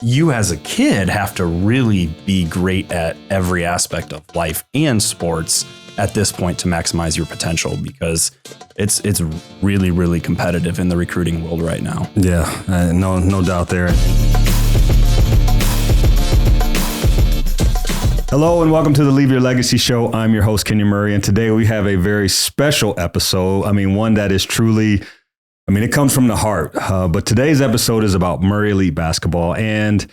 you as a kid have to really be great at every aspect of life and sports at this point to maximize your potential, because it's really, really competitive in the recruiting world right now. Yeah, no doubt there. Hello and welcome to the Leave Your Legacy Show. I'm your host, Kenyon Murray, and today we have a very special episode. One that is truly, it comes from the heart. But today's episode is about Murray Elite basketball. And,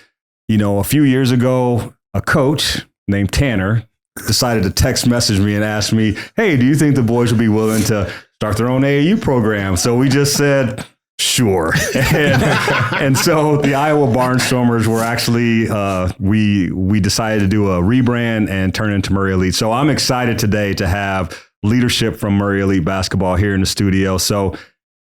a few years ago, a coach named Tanner decided to text message me and ask me, hey, do you think the boys would be willing to start their own AAU program? So we just said, sure. And so the Iowa Barnstormers were actually, we decided to do a rebrand and turn into Murray Elite. So I'm excited today to have leadership from Murray Elite basketball here in the studio. So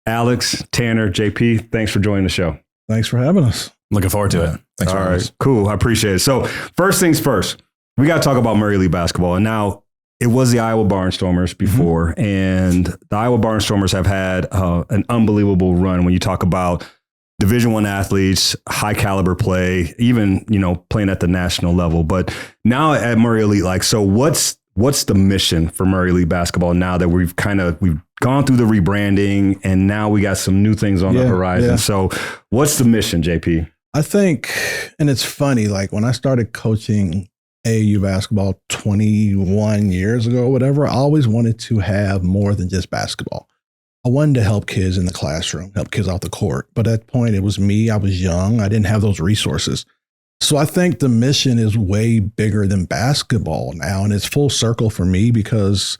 Alex, Tanner, JP, thanks for joining the show. Thanks for having us. Looking forward to it. Thanks for having us. Cool. I appreciate it. So first things first, we got to talk about Murray Elite basketball. And now it was the Iowa Barnstormers before, and the Iowa Barnstormers have had an unbelievable run when you talk about Division I athletes, high caliber play, even, playing at the national level. But now at Murray Elite, so what's the mission for Murray Elite basketball now that we've gone through the rebranding and now we got some new things on the horizon? Yeah. So what's the mission, JP? I think, and it's funny, when I started coaching AAU basketball 21 years ago, whatever, I always wanted to have more than just basketball. I wanted to help kids in the classroom, help kids off the court. But at that point, it was me. I was young. I didn't have those resources. So I think the mission is way bigger than basketball now. And it's full circle for me because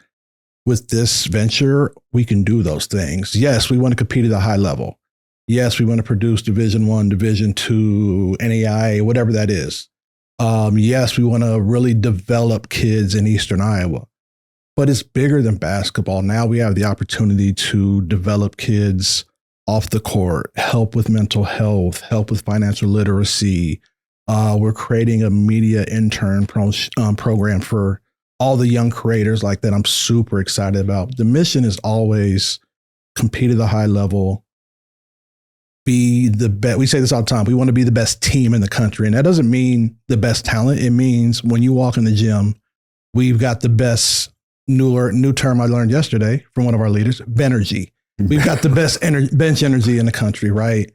with this venture, we can do those things. Yes, we want to compete at a high level. Yes, we want to produce Division I, Division II, NAIA, whatever that is. Yes, we want to really develop kids in Eastern Iowa, but it's bigger than basketball. Now we have the opportunity to develop kids off the court, help with mental health, help with financial literacy. We're creating a media intern program for all the young creators like that. I'm super excited about. The mission is always compete at a high level, be the best. We say this all the time. We want to be the best team in the country. And that doesn't mean the best talent. It means when you walk in the gym, we've got the best new term I learned yesterday from one of our leaders, Benergy. We've got the best bench energy in the country, right?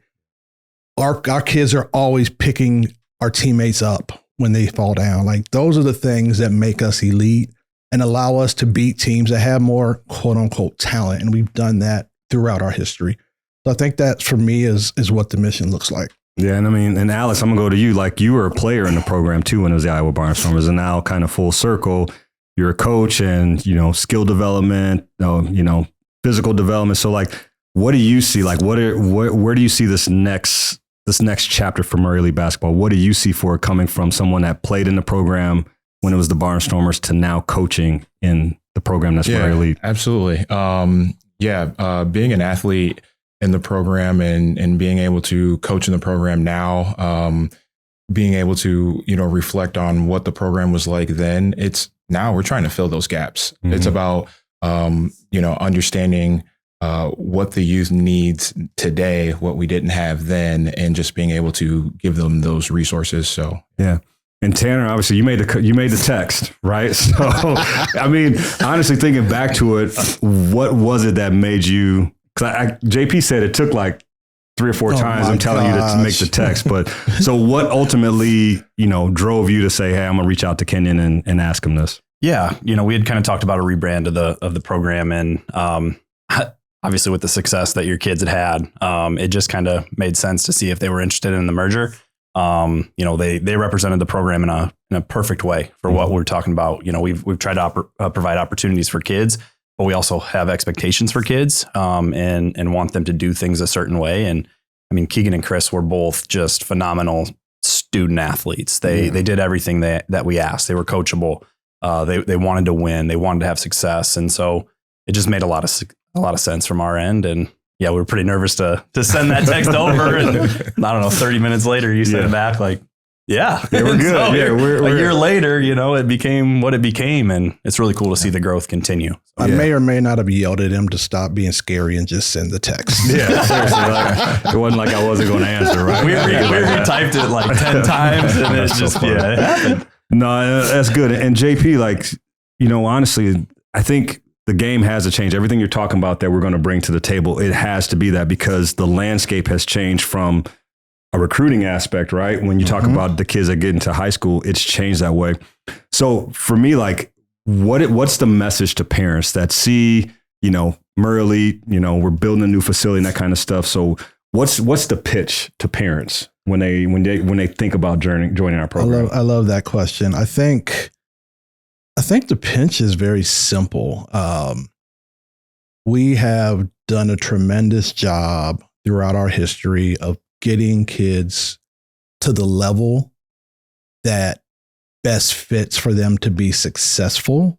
Our kids are always picking our teammates up when they fall down. Those are the things that make us elite and allow us to beat teams that have more quote unquote talent. And we've done that throughout our history. So I think that for me is what the mission looks like. Yeah. And Alex, I'm gonna go to you. You were a player in the program too when it was the Iowa Barnstormers, and now kind of full circle, you're a coach and, skill development, physical development. So what do you see? Where do you see this next chapter for Murray Elite basketball? What do you see for it coming from someone that played in the program when it was the Barnstormers to now coaching in the program that's Murray Elite? Absolutely. Being an athlete in the program and being able to coach in the program now, being able to, reflect on what the program was like then, now we're trying to fill those gaps. Mm-hmm. It's about, understanding what the youth needs today, what we didn't have then, and just being able to give them those resources. So, yeah. And Tanner, obviously you made the text, right? So, honestly thinking back to it, what was it that made you, JP said it took 3 or 4 times. I'm telling you to make the text. But so what ultimately, drove you to say, hey, I'm going to reach out to Kenyon and ask him this? Yeah. We had kind of talked about a rebrand of the program, and obviously with the success that your kids had, it just kind of made sense to see if they were interested in the merger. They represented the program in a perfect way for what we're talking about. We've tried to provide opportunities for kids, but we also have expectations for kids, and want them to do things a certain way. And Keegan and Chris were both just phenomenal student athletes. They did everything that we asked. They were coachable. They wanted to win. They wanted to have success. And so it just made a lot of sense from our end. And we were pretty nervous to send that text over. And 30 minutes later, you sent it back Yeah. They were good. So, Yeah, a year later, it became what it became. And it's really cool to see the growth continue. I may or may not have yelled at him to stop being scary and just send the text. Yeah, seriously. It wasn't like I wasn't going to answer, right? We retyped it like 10 times and it's just, it happened. No, that's good. And JP, honestly, I think the game has to change. Everything you're talking about that we're going to bring to the table, it has to be that, because the landscape has changed from a recruiting aspect, right? When you talk about the kids that get into high school, it's changed that way. So for me, what's the message to parents that see, Murray Elite, we're building a new facility and that kind of stuff. So what's the pitch to parents when they think about joining our program? I love that question. I think the pitch is very simple. We have done a tremendous job throughout our history of getting kids to the level that best fits for them to be successful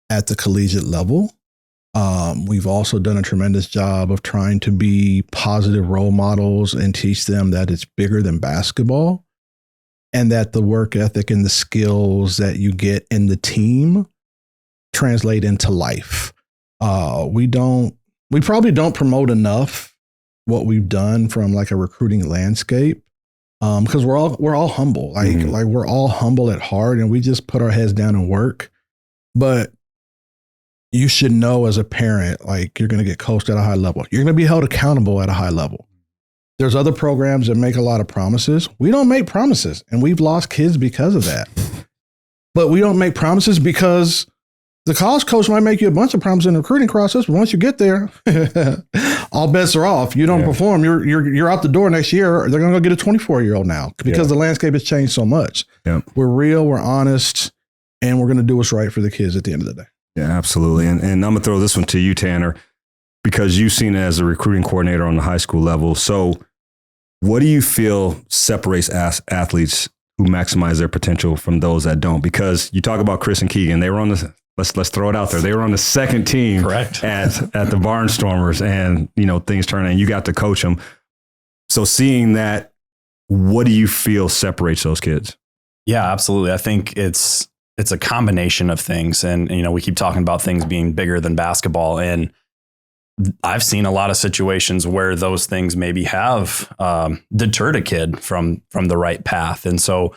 at the collegiate level. We've also done a tremendous job of trying to be positive role models and teach them that it's bigger than basketball, and that the work ethic and the skills that you get in the team translate into life. We probably don't promote enough what we've done from like a recruiting landscape, because we're all humble. Like we're all humble at heart, and we just put our heads down and work. But you should know as a parent, like, you're going to get coached at a high level. You're going to be held accountable at a high level. There's other programs that make a lot of promises. We don't make promises, and we've lost kids because of that. But we don't make promises because the college coach might make you a bunch of promises in the recruiting process, but once you get there, all bets are off. You don't perform, you're out the door next year. They're going to go get a 24-year-old now because the landscape has changed so much. Yeah. We're real, we're honest, and we're going to do what's right for the kids at the end of the day. Yeah, absolutely. And I'm going to throw this one to you, Tanner, because you've seen it as a recruiting coordinator on the high school level. So what do you feel separates athletes who maximize their potential from those that don't? Because you talk about Chris and Keegan, they were on the let's throw it out there. They were on the second team Correct. at the Barnstormers, and things turned and you got to coach them. So seeing that, what do you feel separates those kids? Yeah, absolutely. I think it's a combination of things, and we keep talking about things being bigger than basketball, and I've seen a lot of situations where those things maybe have deterred a kid from the right path, and so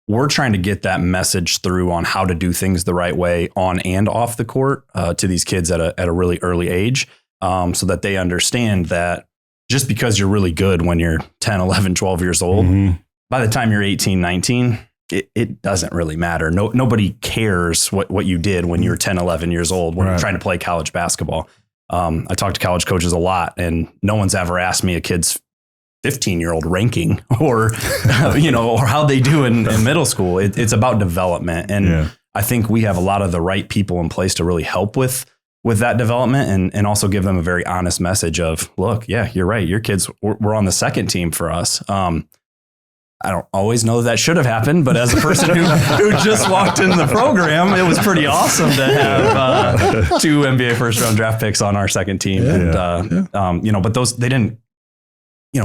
we're trying to get that message through on how to do things the right way on and off the court to these kids at a really early age, so that they understand that just because you're really good when you're 10, 11, 12 years old, by the time you're 18, 19, it doesn't really matter. Nobody cares what you did when you're 10, 11 years old when you're trying to play college basketball. I talk to college coaches a lot, and no one's ever asked me a kid's 15-year-old ranking or, or how they do in middle school. It's about development. And I think we have a lot of the right people in place to really help with that development and also give them a very honest message of, look, yeah, you're right. Your kids were on the second team for us. I don't always know that should have happened, but as a person who just walked in the program, it was pretty awesome to have 2 NBA first round draft picks on our second team. But they didn't,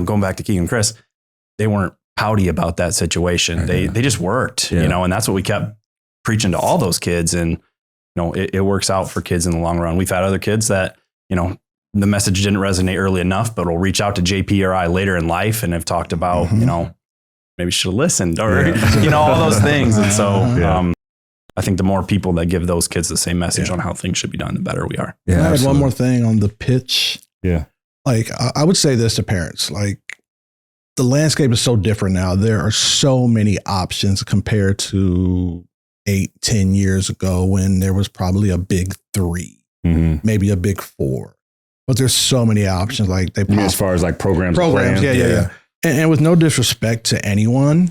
going back to Keegan and Chris, they weren't pouty about that situation. They just worked, and that's what we kept preaching to all those kids. And, it works out for kids in the long run. We've had other kids that, the message didn't resonate early enough, but will reach out to JP or I later in life and have talked about, maybe you should have listened or, all those things. And so I think the more people that give those kids the same message on how things should be done, the better we are. Yeah, I had one more thing on the pitch. Yeah. Like, I would say this to parents, like, the landscape is so different now. There are so many options compared to 8-10 years ago when there was probably a big 3, maybe a big 4. But there's so many options. Like, as far as like programs. Yeah. And with no disrespect to anyone,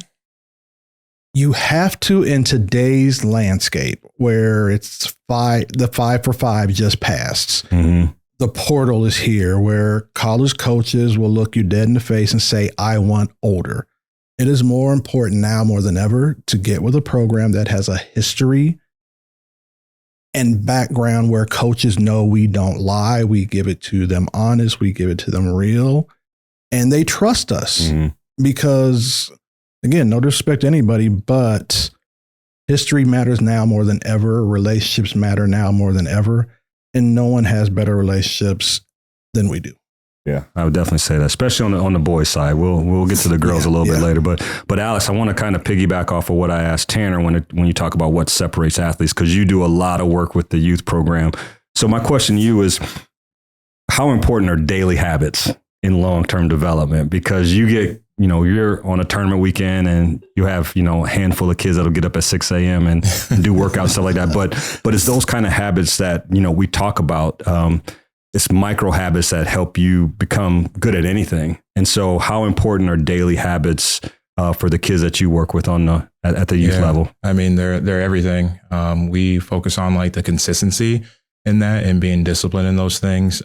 you have to, in today's landscape where it's the 5 for 5 just passed. The portal is here where college coaches will look you dead in the face and say, I want older. It is more important now more than ever to get with a program that has a history and background where coaches know we don't lie. We give it to them honest. We give it to them real. And they trust us because again, no disrespect to anybody, but history matters now more than ever. Relationships matter now more than ever. And no one has better relationships than we do. Yeah, I would definitely say that, especially on the boys' side. We'll get to the girls a little bit later, but Alex, I want to kind of piggyback off of what I asked Tanner when you talk about what separates athletes, because you do a lot of work with the youth program. So my question to you is, how important are daily habits in long-term development? Because you get, you're on a tournament weekend and you have, a handful of kids that'll get up at 6 a.m. and do workouts and stuff like that. But it's those kind of habits that, we talk about. It's micro habits that help you become good at anything. And so how important are daily habits for the kids that you work with at the youth level? I mean, they're everything. We focus on like the consistency in that and being disciplined in those things.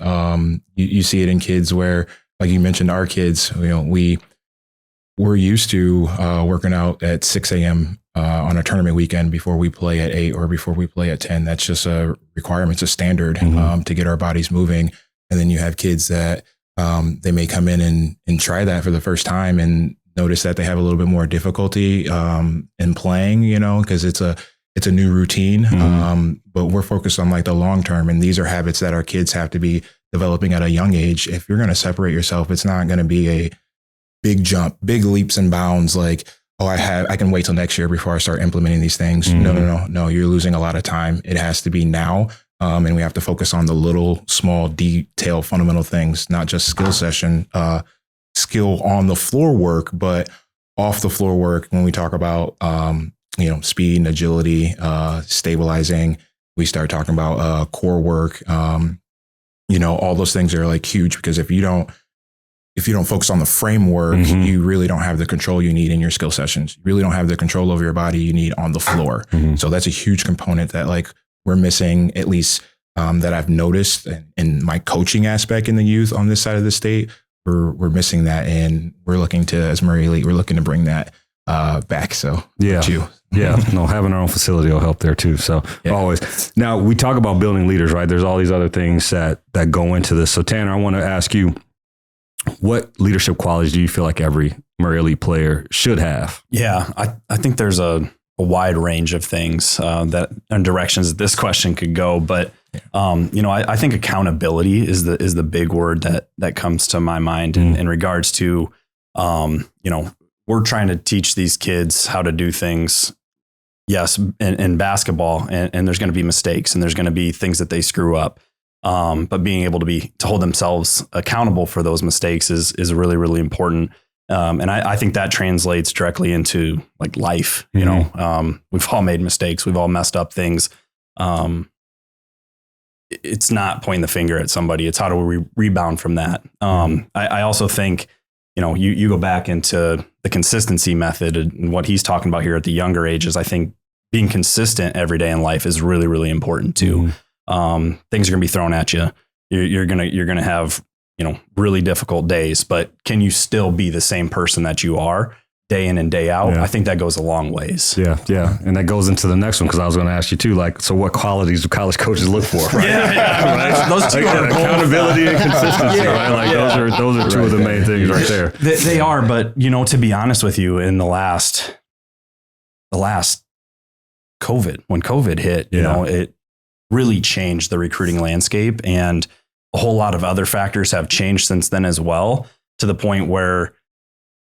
You see it in kids where, like you mentioned, our kids, we're used to working out at 6 a.m. On a tournament weekend before we play at 8 or before we play at 10. That's just a requirement, it's a standard to get our bodies moving. And then you have kids that they may come in and try that for the first time and notice that they have a little bit more difficulty in playing, because it's a new routine. But we're focused on like the long term. And these are habits that our kids have to be developing at a young age. If you're going to separate yourself, it's not going to be a big jump, big leaps and bounds like, oh, I can wait till next year before I start implementing these things. No, you're losing a lot of time. It has to be now. And we have to focus on the little, small, detail, fundamental things, not just skill on the floor work, but off the floor work. When we talk about, speed and agility, stabilizing, we start talking about core work. All those things are like huge, because if you don't focus on the framework, you really don't have the control you need in your skill sessions. You really don't have the control over your body you need on the floor. So that's a huge component that like we're missing, at least that I've noticed in my coaching aspect in the youth on this side of the state. We're missing that, and we're looking to, as Murray Elite, we're looking to bring that back. So having our own facility will help there too. So always. Now we talk about building leaders, right? There's all these other things that go into this. So Tanner, I want to ask you, what leadership qualities do you feel like every Murray Elite player should have? Yeah, I think there's a wide range of things and directions that this question could go. But, I think accountability is the big word that comes to my mind in regards to, we're trying to teach these kids how to do things. Yes, in basketball, and there's going to be mistakes and there's going to be things that they screw up. But being able to hold themselves accountable for those mistakes is really, really important. And I think that translates directly into like life. We've all made mistakes. We've all messed up things. It's not pointing the finger at somebody. It's how do we rebound from that? I also think, you go back into the consistency method and what he's talking about here at the younger ages. I think being consistent every day in life is really, really important too. Things are going to be thrown at you. You're going to have, really difficult days, but can you still be the same person that you are day in and day out? I think that goes a long ways. Yeah. And that goes into the next one, because I was going to ask you too, like, so what qualities do college coaches look for? Right? Right? Those two are accountability and consistency, right? Like those are two of the main things right there. They are, but to be honest with you, in the last COVID, when COVID hit, it really changed the recruiting landscape, and a whole lot of other factors have changed since then as well, to the point where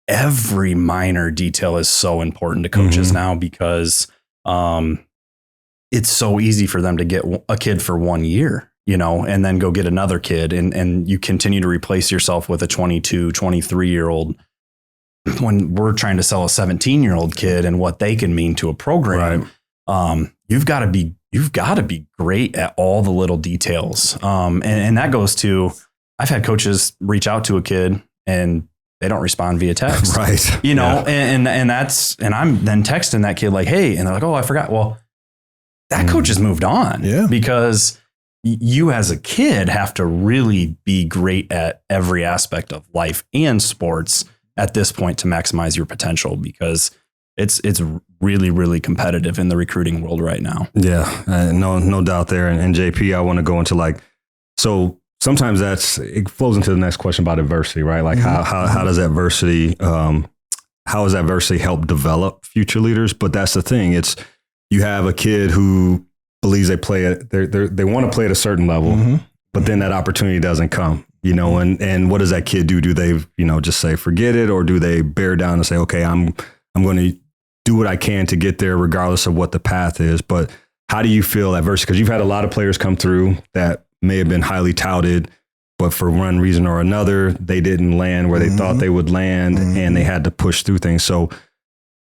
every minor detail is so important to coaches now, because it's so easy for them to get a kid for 1 year, and then go get another kid, and you continue to replace yourself with a 22, 23-year-old when we're trying to sell a 17-year-old kid and what they can mean to a program. Right. You've got to be great at all the little details. And that goes to, I've had coaches reach out to a kid and they don't respond via text. Right. And I'm then texting that kid like, hey, and they're like, oh, I forgot. Well, that coach has moved on because you as a kid have to really be great at every aspect of life and sports at this point to maximize your potential, because it's really, really competitive in the recruiting world right now. Yeah, no doubt there. And JP, I want to go into so sometimes it flows into the next question about adversity, right? Like how does adversity how has adversity helped develop future leaders? But that's the thing. It's, you have a kid who believes they want to play at a certain level, but then that opportunity doesn't come, you know, and what does that kid do? Do they, you know, just say, forget it? Or do they bear down and say, okay, I'm going to do what I can to get there regardless of what the path is? But how do you feel adversity? Because you've had a lot of players come through that may have been highly touted, but for one reason or another, they didn't land where they thought they would land, and they had to push through things. So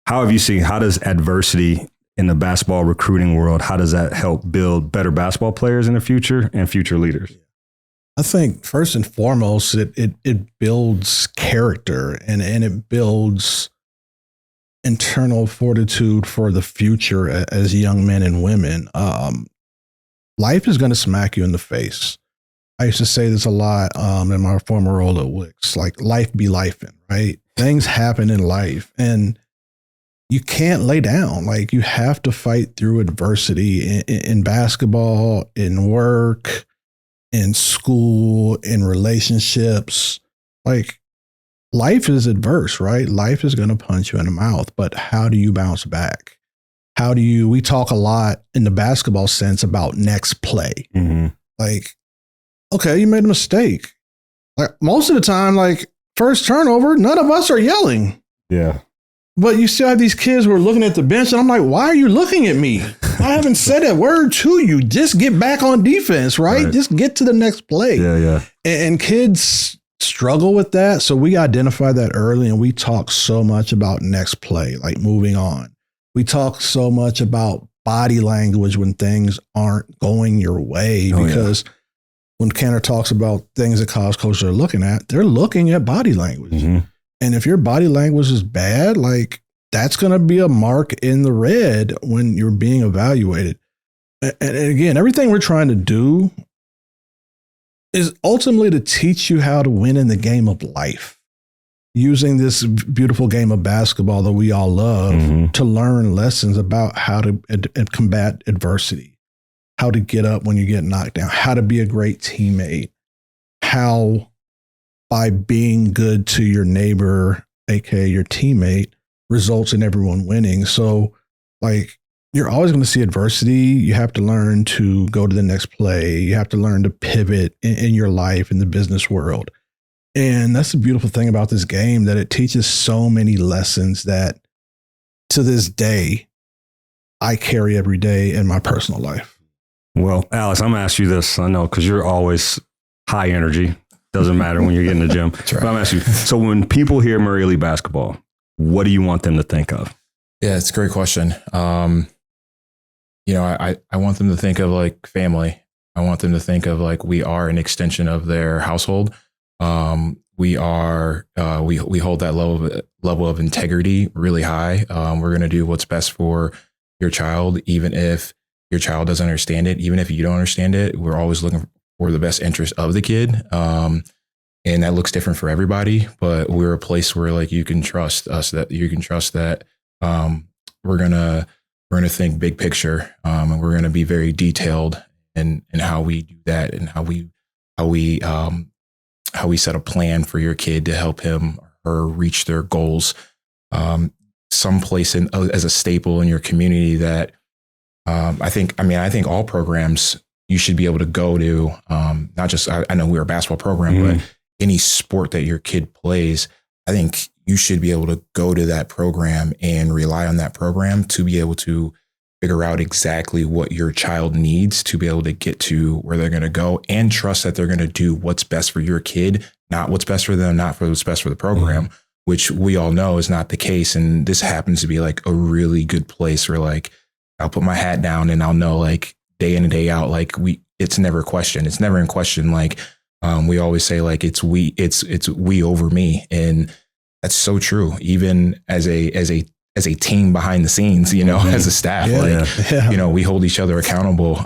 how have you seen, how does adversity in the basketball recruiting world, how does that help build better basketball players in the future and future leaders? I think first and foremost, it builds character and it builds internal fortitude for the future as young men and women. Life is going to smack you in the face. I used to say this a lot in my former role at Wix, like life be lifing, right? Things happen in life and you can't lay down. Like, you have to fight through adversity in basketball, in work, in school, in relationships. Like, life is adverse, right? Life is going to punch you in the mouth, but how do you bounce back? We talk a lot in the basketball sense about next play. Like, okay, you made a mistake. Like, most of the time, like, first turnover, none of us are yelling. Yeah. But you still have these kids who are looking at the bench, and I'm like, why are you looking at me? I haven't said a word to you. Just get back on defense, right? Just get to the next play. Yeah. And kids struggle with that. So we identify that early, and we talk so much about next play, like moving on. We talk so much about body language when things aren't going your way, because when Kenner talks about things that college coaches are looking at, they're looking at body language. And if your body language is bad, like, that's going to be a mark in the red when you're being evaluated. And again, everything we're trying to do is ultimately to teach you how to win in the game of life, using this beautiful game of basketball that we all love to learn lessons about how to combat adversity, how to get up when you get knocked down, how to be a great teammate, how by being good to your neighbor, aka your teammate, results in everyone winning. So, like, you're always going to see adversity. You have to learn to go to the next play. You have to learn to pivot in your life, in the business world. And that's the beautiful thing about this game, that it teaches so many lessons that to this day, I carry every day in my personal life. Well, Alex, I'm going to ask you this. I know, because you're always high energy. Doesn't matter when you're getting in the gym. That's right. But I'm asking you, so when people hear Murray Elite basketball, what do you want them to think of? Yeah, it's a great question. You know, I want them to think of like family. I want them to think of like we are an extension of their household. We hold that level of integrity really high. We're going to do what's best for your child, even if your child doesn't understand it, even if you don't understand it. We're always looking for the best interest of the kid. And that looks different for everybody, but we're a place where like you can trust us, that you can trust that we're gonna think big picture, and we're gonna be very detailed in how we do that, and how we set a plan for your kid to help him or her reach their goals. Someplace as a staple in your community that I think all programs you should be able to go to, not just, I know we're a basketball program, but any sport that your kid plays, I think you should be able to go to that program and rely on that program to be able to figure out exactly what your child needs to be able to get to where they're going to go, and trust that they're going to do what's best for your kid, not what's best for them, not for what's best for the program, which we all know is not the case. And this happens to be like a really good place where like, I'll put my hat down and I'll know like day in and day out, like it's never questioned. It's never in question. Like, we always say like it's we over me, and that's so true. Even as a team behind the scenes, you know, as a staff, you know, we hold each other accountable.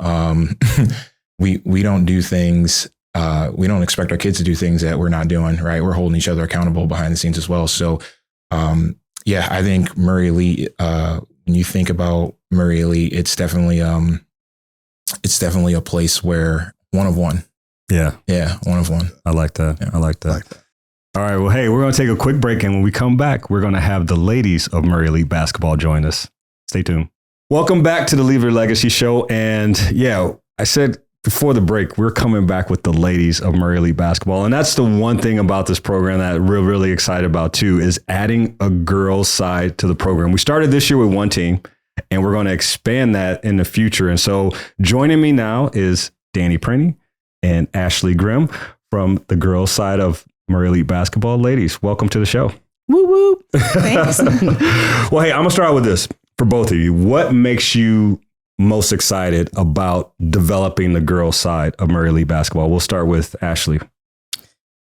We don't do things. We don't expect our kids to do things that we're not doing. Right, we're holding each other accountable behind the scenes as well. So, I think Murray Elite. When you think about Murray Elite, it's definitely a place where one of one. Yeah. One of one. I like that. Yeah. I like that. All right. Well, hey, we're going to take a quick break. And when we come back, we're going to have the ladies of Murray Elite Basketball join us. Stay tuned. Welcome back to the Leave Your Legacy Show. And yeah, I said before the break, we're coming back with the ladies of Murray Elite Basketball. And that's the one thing about this program that we're really excited about too, is adding a girls side to the program. We started this year with one team, and we're going to expand that in the future. And so joining me now is Dannie Prenny and Ashley Grimm from the girls side of Murray Elite Basketball. Ladies, welcome to the show. Woo woo. Thanks. Well, hey, I'm going to start out with this for both of you. What makes you most excited about developing the girls side of Murray Elite Basketball? We'll start with Ashley.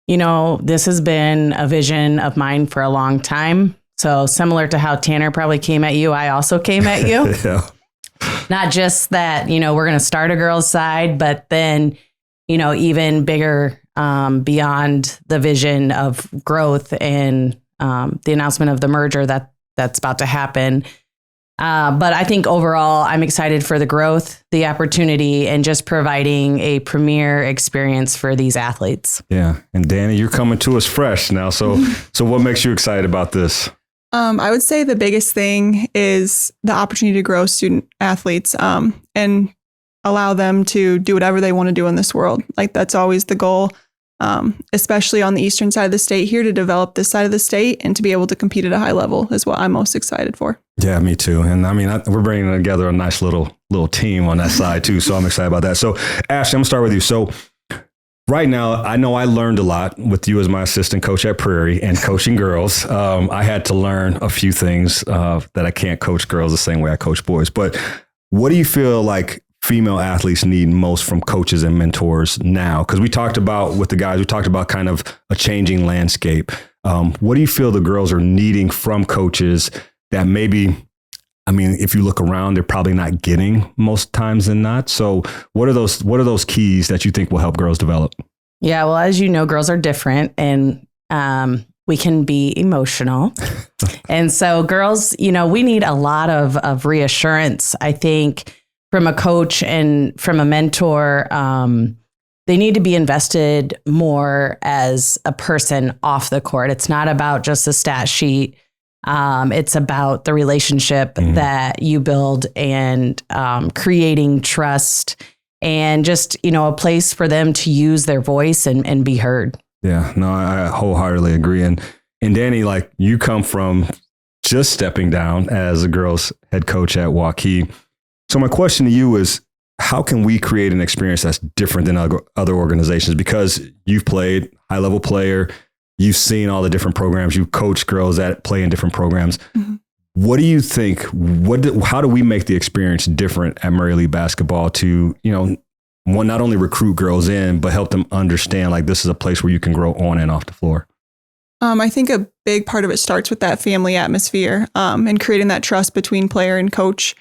You know, this has been a vision of mine for a long time. So similar to how Tanner probably came at you, I also came at you. Yeah. Not just that, you know, we're going to start a girls side, but then, you know, even bigger beyond the vision of growth and the announcement of the merger that's about to happen. But I think overall, I'm excited for the growth, the opportunity, and just providing a premier experience for these athletes. Yeah. And Dannie, you're coming to us fresh now. So what makes you excited about this? I would say the biggest thing is the opportunity to grow student athletes and allow them to do whatever they want to do in this world. Like that's always the goal, especially on the eastern side of the state here, to develop this side of the state and to be able to compete at a high level is what I'm most excited for. Yeah, me too. And I mean, we're bringing together a nice little team on that side too. So I'm excited about that. So Ashley, I'm gonna start with you. So right now, I know I learned a lot with you as my assistant coach at Prairie and coaching girls. I had to learn a few things that I can't coach girls the same way I coach boys. But what do you feel like female athletes need most from coaches and mentors now? Because we talked about with the guys, we talked about kind of a changing landscape. What do you feel the girls are needing from coaches that maybe, I mean, if you look around, they're probably not getting most times than not. So what are those keys that you think will help girls develop? Yeah, well, as you know, girls are different and we can be emotional. And so girls, you know, we need a lot of reassurance, I think, from a coach and from a mentor. They need to be invested more as a person off the court. It's not about just a stat sheet. It's about the relationship that you build and creating trust and just, you know, a place for them to use their voice and be heard. Yeah, no, I wholeheartedly agree. And Dannie, like you come from just stepping down as a girls head coach at Waukee. So my question to you is, how can we create an experience that's different than other organizations? Because you've played high level player, you've seen all the different programs, you've coached girls that play in different programs. Mm-hmm. What do you think? How do we make the experience different at Murray Elite Basketball to, you know, one, not only recruit girls in, but help them understand like this is a place where you can grow on and off the floor? I think a big part of it starts with that family atmosphere and creating that trust between player and coach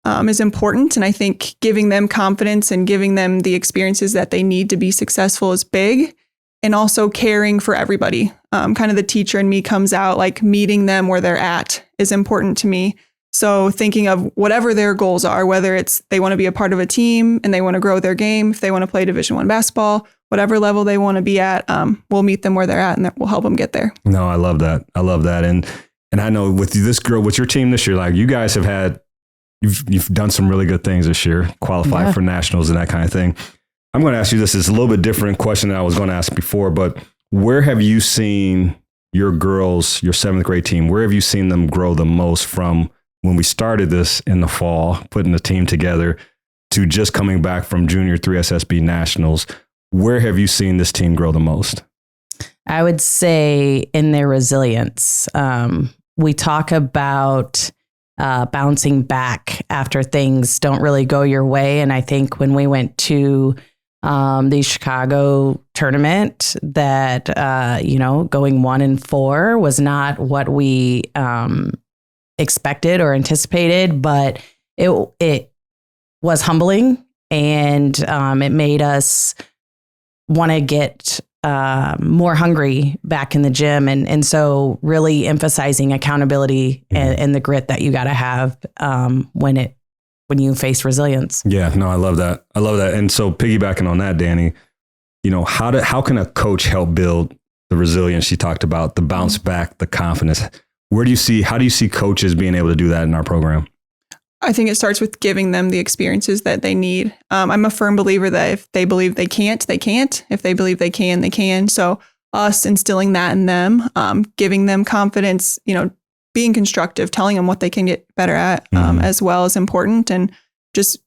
is important. And I think giving them confidence and giving them the experiences that they need to be successful is big. And also caring for everybody. Kind of the teacher in me comes out, like meeting them where they're at is important to me. So thinking of whatever their goals are, whether it's they want to be a part of a team and they want to grow their game, if they want to play Division I basketball, whatever level they want to be at, we'll meet them where they're at and we'll help them get there. No, I love that. I love that. And I know with your team this year, like you guys have had, you've done some really good things this year, qualified for nationals and that kind of thing. I'm going to ask you this. It's a little bit different question than I was going to ask before, but where have you seen your girls, your 7th grade team, where have you seen them grow the most from when we started this in the fall, putting the team together, to just coming back from Junior 3 SSB Nationals? Where have you seen this team grow the most? I would say in their resilience. We talk about bouncing back after things don't really go your way. And I think when we went to the Chicago tournament, that, going 1-4 was not what we expected or anticipated, but it was humbling and it made us want to get more hungry back in the gym. And so really emphasizing accountability and the grit that you got to have when you face resilience. Yeah, no, I love that. And so piggybacking on that, Dannie, you know, how can a coach help build the resilience she talked about, the bounce back, the confidence. How do you see coaches being able to do that in our program? I think it starts with giving them the experiences that they need. I'm a firm believer that if they believe they can't, they can't. If they believe they can, they can. So us instilling that in them, giving them confidence, being constructive, telling them what they can get better at as well is important. And just,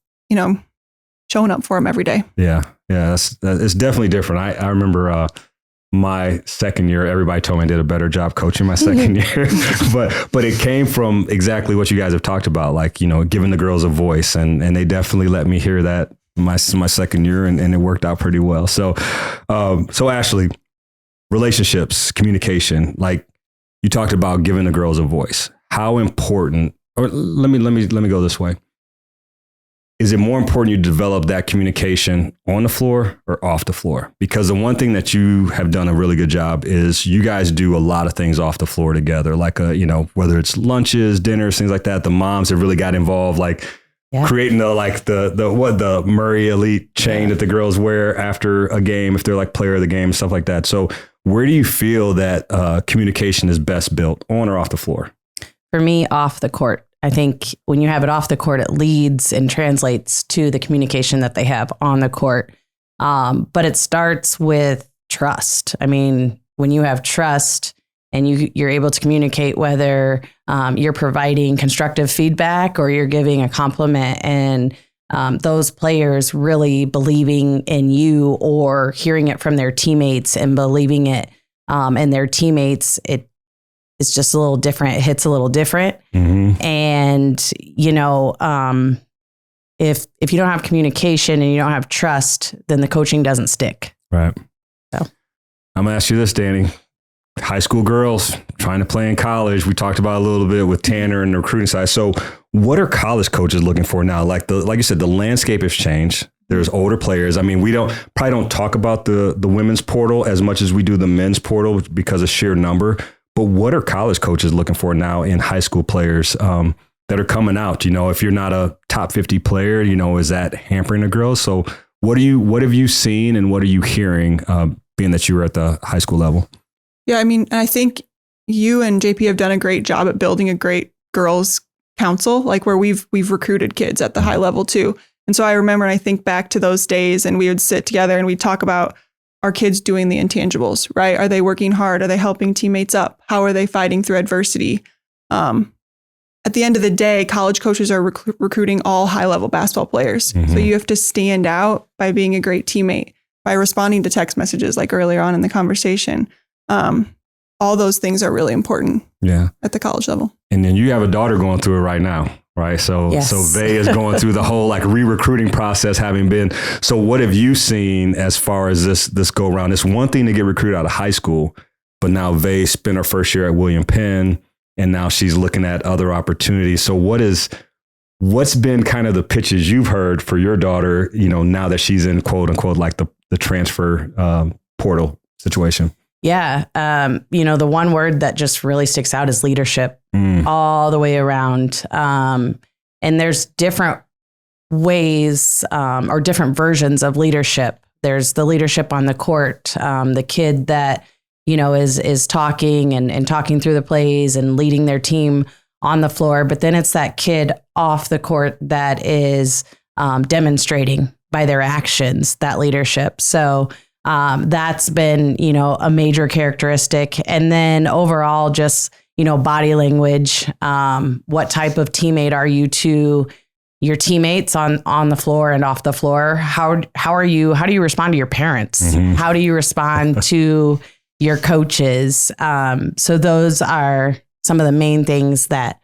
showing up for them every day. Yeah. It's definitely different. I remember my second year, everybody told me I did a better job coaching my second year, but it came from exactly what you guys have talked about, like, giving the girls a voice, and they definitely let me hear that my second year, and it worked out pretty well. So Ashley, relationships, communication, like you talked about giving the girls a voice. How important, or let me go this way. Is it more important you develop that communication on the floor or off the floor? Because the one thing that you have done a really good job is you guys do a lot of things off the floor together, like whether it's lunches, dinners, things like that. The moms have really got involved, like creating the Murray Elite chain that the girls wear after a game if they're like player of the game, stuff like that. So where do you feel that communication is best built, on or off the floor? For me, off the court. I think when you have it off the court, it leads and translates to the communication that they have on the court. But it starts with trust. I mean, when you have trust and you're able to communicate, whether you're providing constructive feedback or you're giving a compliment, and those players really believing in you or hearing it from their teammates and believing it in their teammates, it's just a little different. It hits a little different. Mm-hmm. And, if you don't have communication and you don't have trust, then the coaching doesn't stick. Right. So I'm going to ask you this, Danny. High school girls trying to play in college. We talked about a little bit with Tanner and the recruiting side. So what are college coaches looking for now? Like you said, the landscape has changed. There's older players. I mean, we probably don't talk about the women's portal as much as we do the men's portal because of sheer number. But what are college coaches looking for now in high school players that are coming out? If you're not a top 50 player, is that hampering the girls? So what have you seen and what are you hearing, being that you were at the high school level? Yeah, I mean, I think you and JP have done a great job at building a great girls council, like where we've recruited kids at the high level too. And so I remember, and I think back to those days, and we would sit together and we'd talk about our kids doing the intangibles, right? Are they working hard? Are they helping teammates up? How are they fighting through adversity? At the end of the day, college coaches are recruiting all high-level basketball players. Mm-hmm. So you have to stand out by being a great teammate, by responding to text messages like earlier on in the conversation. All those things are really important at the college level. And then you have a daughter going through it right now. Right. So Vay is going through the whole re-recruiting process, having been. So what have you seen as far as this go around? It's one thing to get recruited out of high school, but now Vay spent her first year at William Penn, and now she's looking at other opportunities. So what's been kind of the pitches you've heard for your daughter, now that she's in quote unquote, like the transfer portal situation? Yeah. The one word that just really sticks out is leadership all the way around. And there's different ways or different versions of leadership. There's the leadership on the court, the kid that, is talking and talking through the plays and leading their team on the floor. But then it's that kid off the court that is demonstrating by their actions, that leadership. So that's been, a major characteristic. And then overall, just, body language. What type of teammate are you to your teammates on the floor and off the floor? How do you respond to your parents? Mm-hmm. How do you respond to your coaches? So those are some of the main things that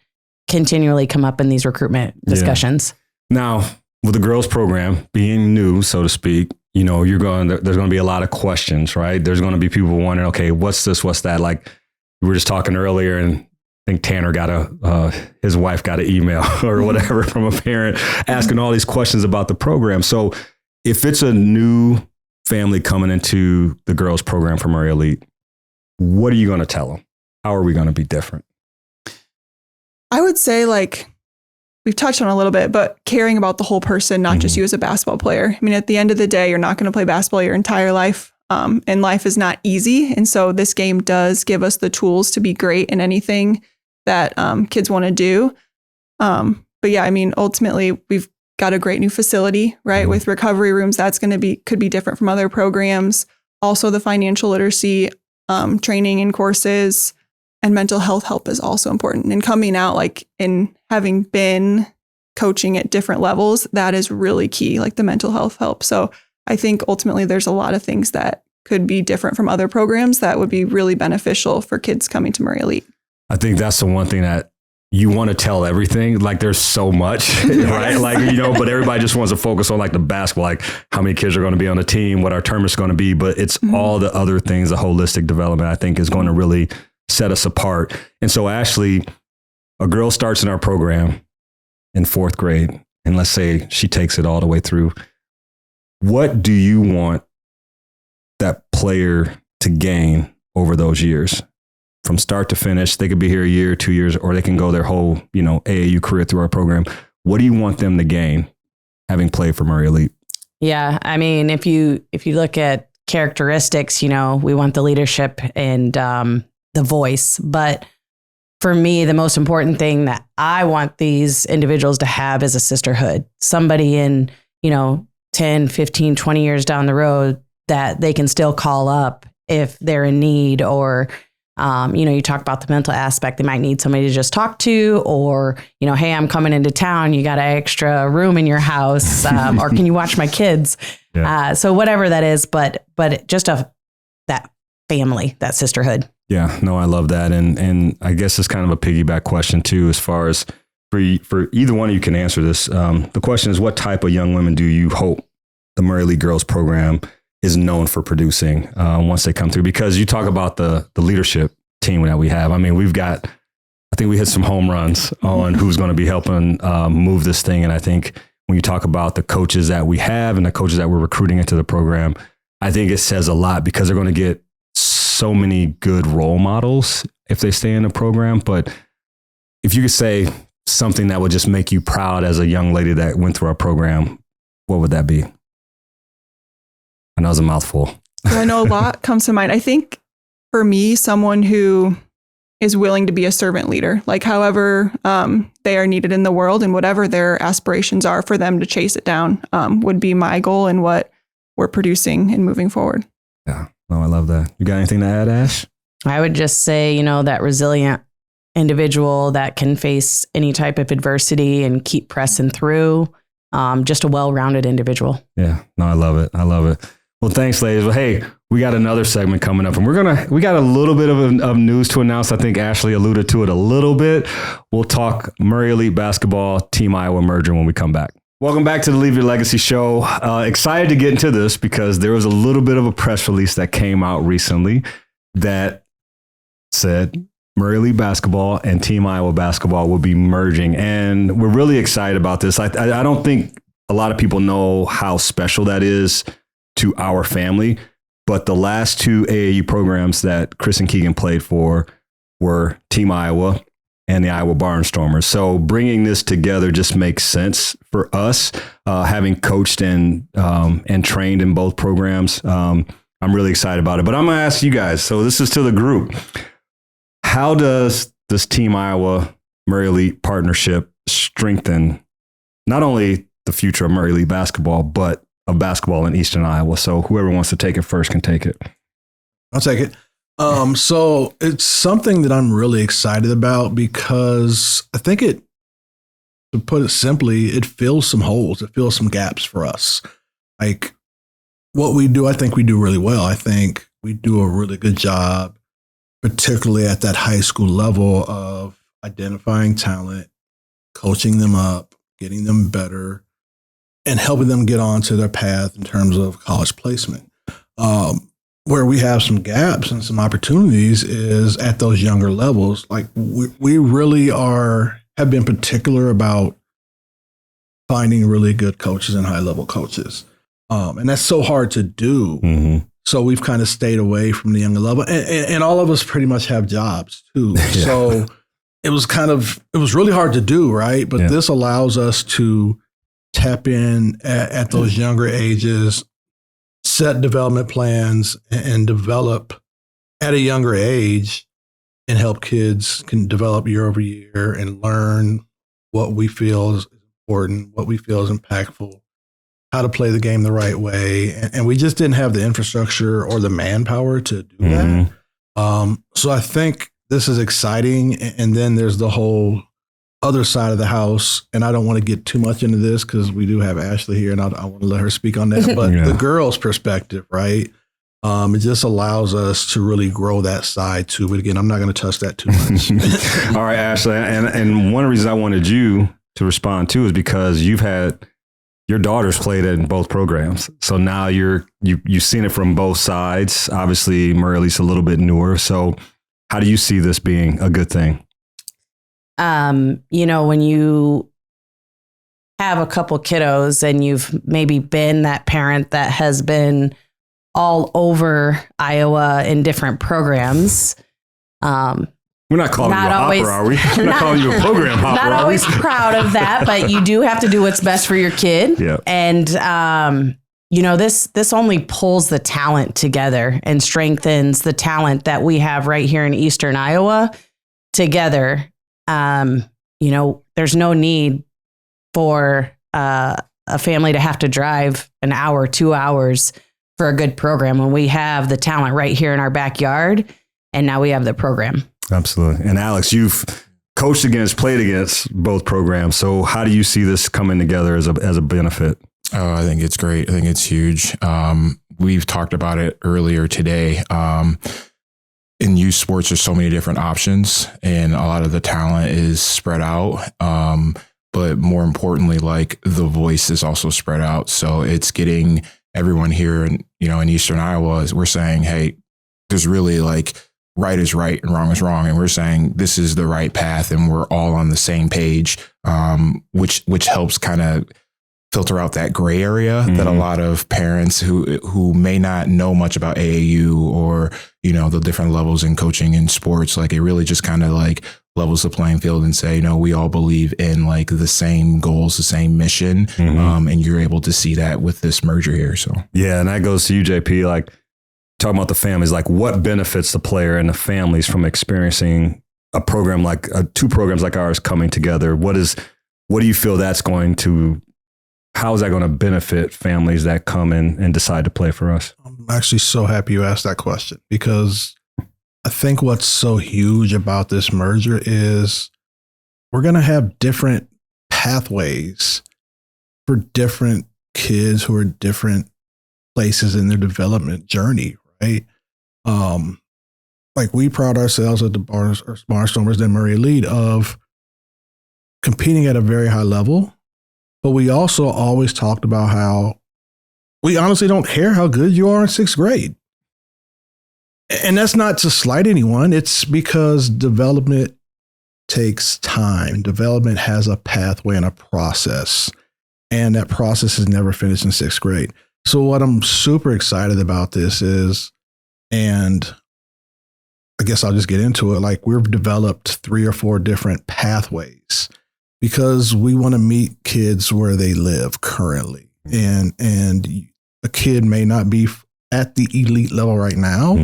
continually come up in these recruitment discussions. Yeah. Now, with the girls program being new, so to speak, there's going to be a lot of questions, right? There's going to be people wondering, okay, what's this? What's that? Like we were just talking earlier, and I think Tanner his wife got an email or whatever from a parent asking all these questions about the program. So if it's a new family coming into the girls program for Murray Elite, what are you going to tell them? How are we going to be different? I would say we've touched on a little bit, but caring about the whole person, not just you as a basketball player. I mean, at the end of the day, you're not going to play basketball your entire life. and life is not easy. And so this game does give us the tools to be great in anything that kids want to do. But yeah, I mean, ultimately, we've got a great new facility, right? Mm-hmm. With recovery rooms, that's going to could be different from other programs. Also, the financial literacy training and courses and mental health help is also important. And coming out, like, in having been coaching at different levels, that is really key, like the mental health help. So I think ultimately there's a lot of things that could be different from other programs that would be really beneficial for kids coming to Murray Elite. I think that's the one thing that you want to tell everything. Like, there's so much, right? Like, but everybody just wants to focus on like the basketball, like how many kids are going to be on the team, what our tournament's going to be, but it's all the other things, the holistic development, I think, is going to really set us apart. And so Ashley, a girl starts in our program in 4th grade, and let's say she takes it all the way through. What do you want that player to gain over those years? From start to finish, they could be here a year, 2 years, or they can go their whole, AAU career through our program. What do you want them to gain having played for Murray Elite? Yeah, I mean, if you look at characteristics, we want the leadership and the voice. But for me, the most important thing that I want these individuals to have is a sisterhood. Somebody in, 10, 15, 20 years down the road that they can still call up if they're in need, or you talk about the mental aspect. They might need somebody to just talk to, or, hey, I'm coming into town. You got an extra room in your house, or can you watch my kids? Yeah. So whatever that is, but just that family, that sisterhood. Yeah, no, I love that. And I guess it's kind of a piggyback question too, as far as for either one of you can answer this. The question is, what type of young women do you hope the Murray Elite Girls program is known for producing once they come through? Because you talk about the leadership team that we have. I mean, I think we hit some home runs on who's going to be helping move this thing. And I think when you talk about the coaches that we have and the coaches that we're recruiting into the program, I think it says a lot, because they're going to get so many good role models if they stay in the program. But if you could say something that would just make you proud as a young lady that went through our program, what would that be? I know it's a mouthful. I know a lot comes to mind. I think for me, someone who is willing to be a servant leader, like however they are needed in the world and whatever their aspirations are, for them to chase it down would be my goal and what we're producing and moving forward. Yeah, no, I love that. You got anything to add, Ash? I would just say, that resilient individual that can face any type of adversity and keep pressing through. Just a well-rounded individual. Yeah, no, I love it. I love it. Well, thanks, ladies. Well, hey, we got another segment coming up, and we got a little bit of news to announce. I think Ashley alluded to it a little bit. We'll talk Murray Elite basketball, Team Iowa merger when we come back. Welcome back to the Leave Your Legacy show. Excited to get into this because there was a little bit of a press release that came out recently that said Murray Elite basketball and Team Iowa basketball will be merging, and we're really excited about this. I don't think a lot of people know how special that is to our family, but the last 2 AAU programs that Chris and Keegan played for were Team Iowa and the Iowa Barnstormers. So bringing this together just makes sense for us, having coached and trained in both programs. I'm really excited about it, but I'm going to ask you guys. So this is to the group. How does this Team Iowa Murray Elite partnership strengthen not only the future of Murray Elite basketball, but of basketball in Eastern Iowa? So whoever wants to take it first can take it. I'll take it. So it's something that I'm really excited about because I think to put it simply, it fills some holes. It fills some gaps for us. Like what we do, I think we do really well. I think we do a really good job, particularly at that high school level, of identifying talent, coaching them up, getting them better, and helping them get onto their path in terms of college placement. Where we have some gaps and some opportunities is at those younger levels. Like we really have been particular about finding really good coaches and high level coaches. And that's so hard to do. Mm-hmm. So we've kind of stayed away from the younger level, and all of us pretty much have jobs too. Yeah. So it was really hard to do, right? But this allows us to tap in at those younger ages, set development plans and develop at a younger age and help kids can develop year over year and learn what we feel is important, what we feel is impactful, how to play the game the right way. And we just didn't have the infrastructure or the manpower to do that. So I think this is exciting. And then there's the whole other side of the house. And I don't want to get too much into this because we do have Ashley here and I want to let her speak on that. But the girls' perspective, right? It just allows us to really grow that side too. But again, I'm not going to touch that too much. All right, Ashley. And one reason I wanted you to respond too is because you've had your daughters played in both programs. So now you've seen it from both sides. Obviously, Murray Lee's a little bit newer. So how do you see this being a good thing? When you have a couple kiddos and you've maybe been that parent that has been all over Iowa in different programs. We're not calling you a hopper, are we? We're not calling you a program hopper, not always proud of that, but you do have to do what's best for your kid. Yeah. And, this only pulls the talent together and strengthens the talent that we have right here in Eastern Iowa together. There's no need for a family to have to drive an hour, 2 hours for a good program when we have the talent right here in our backyard. And now we have the program. Absolutely. And Alex, you've played against both programs. So how do you see this coming together as a benefit? I think it's great. I think it's huge. We've talked about it earlier today. In youth sports, there's so many different options and a lot of the talent is spread out. But more importantly, like the voice is also spread out. So it's getting everyone here in Eastern Iowa, we're saying, hey, there's really like right is right and wrong is wrong. And we're saying this is the right path and we're all on the same page, which helps kind of filter out that gray area that a lot of parents who may not know much about AAU or, the different levels in coaching and sports, like it really just kind of like levels the playing field and say, we all believe in like the same goals, the same mission. And you're able to see that with this merger here. So, yeah. And that goes to you, JP, like talking about the families, like what benefits the player and the families from experiencing a program like two programs like ours coming together. What do you feel how is that going to benefit families that come in and decide to play for us? I'm actually so happy you asked that question because I think what's so huge about this merger is we're going to have different pathways for different kids who are different places in their development journey, right? Like we pride ourselves at the Barnstormers and Murray Elite of competing at a very high level. But we also always talked about how we honestly don't care how good you are in sixth grade. And that's not to slight anyone. It's because development takes time. Development has a pathway and a process. And that process is never finished in sixth grade. So what I'm super excited about this is, and I guess I'll just get into it, like we've developed 3 or 4 different pathways because we want to meet kids where they live currently. And a kid may not be at the elite level right now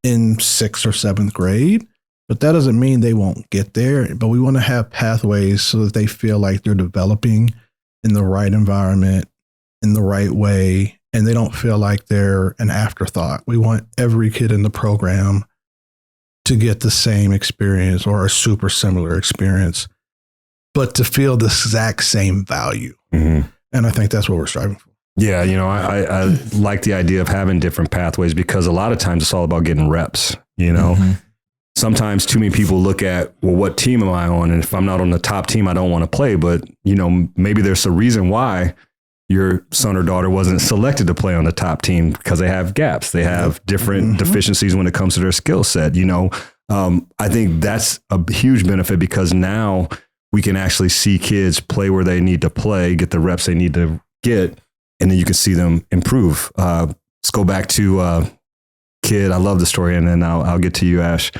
in 6th or 7th grade, but that doesn't mean they won't get there. But we want to have pathways so that they feel like they're developing in the right environment, in the right way, and they don't feel like they're an afterthought. We want every kid in the program to get the same experience or a super similar experience, but to feel the exact same value. And I think that's what we're striving for. Yeah, I like the idea of having different pathways because a lot of times it's all about getting reps, Sometimes too many people look at, well, what team am I on? And if I'm not on the top team, I don't want to play. But, maybe there's a reason why your son or daughter wasn't selected to play on the top team because they have gaps. They have different deficiencies when it comes to their skill set. I think that's a huge benefit because now we can actually see kids play where they need to play, get the reps they need to get, and then you can see them improve. Let's go back to kid. I love the story, and then I'll get to you, Ash.